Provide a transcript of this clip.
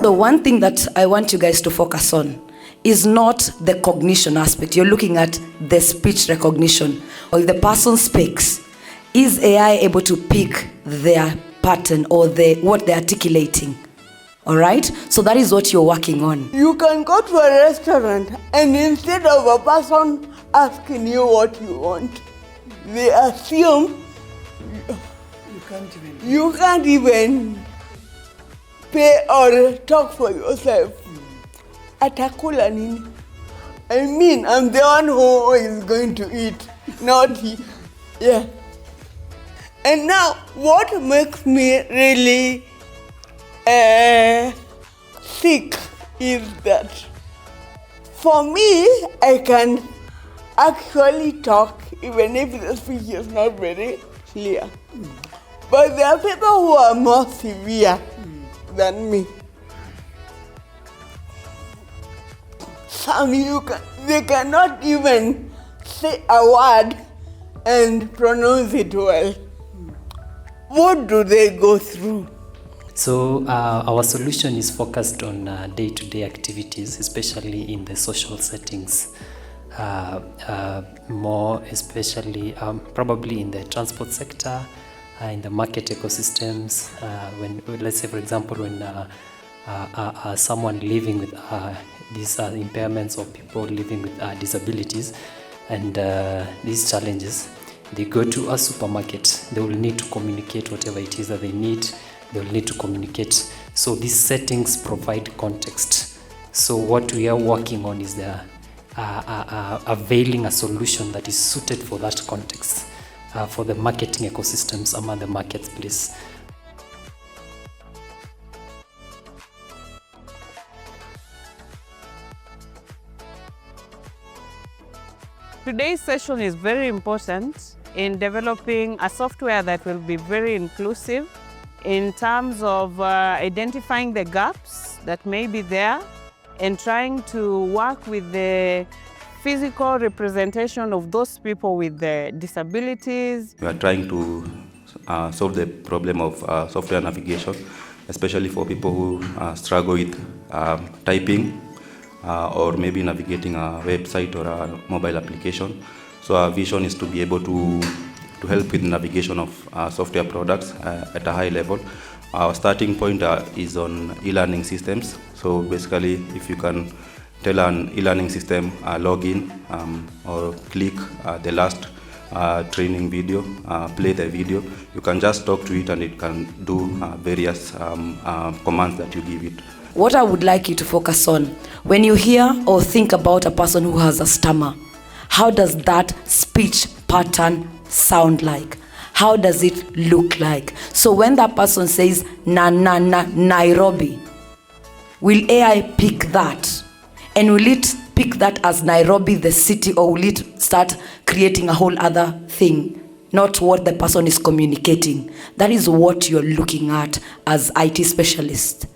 the one thing that I want you guys to focus on is not the cognition aspect. You're looking at the speech recognition. Or if the person speaks, is AI able to pick their pattern or what they're articulating? All right? So that is what you're working on. You can go to a restaurant and instead of a person asking you what you want, they assume you can't even pay or talk for yourself. Atakula nini? I mean, I'm the one who is going to eat, not he. Yeah. And now, what makes me really sick is that for me, I can actually talk even if the speech is not very clear. But there are people who are more severe than me. Some they cannot even say a word and pronounce it well. What do they go through? So our solution is focused on day-to-day activities, especially in the social settings. More especially probably in the transport sector, in the market ecosystems. When let's say, for example, when someone living with these impairments or people living with disabilities and these challenges, they go to a supermarket, they will need to communicate whatever it is that they need. They will need to communicate. So these settings provide context. So what we are working on is the availing a solution that is suited for that context, for the marketing ecosystems among the marketplace. Today's session is very important in developing a software that will be very inclusive in terms of identifying the gaps that may be there and trying to work with the physical representation of those people with the disabilities. We are trying to solve the problem of software navigation, especially for people who struggle with typing or maybe navigating a website or a mobile application. So our vision is to be able to help with navigation of software products at a high level. Our starting point is on e-learning systems. So basically, if you can tell an e-learning system log in or click the last training video, play the video, you can just talk to it and it can do various commands that you give it. What I would like you to focus on, when you hear or think about a person who has a stammer, how does that speech pattern sound like? How does it look like? So when that person says Nairobi, will AI pick that? And will it pick that as Nairobi the city, or will it start creating a whole other thing, not what the person is communicating? That is what you're looking at as IT specialist.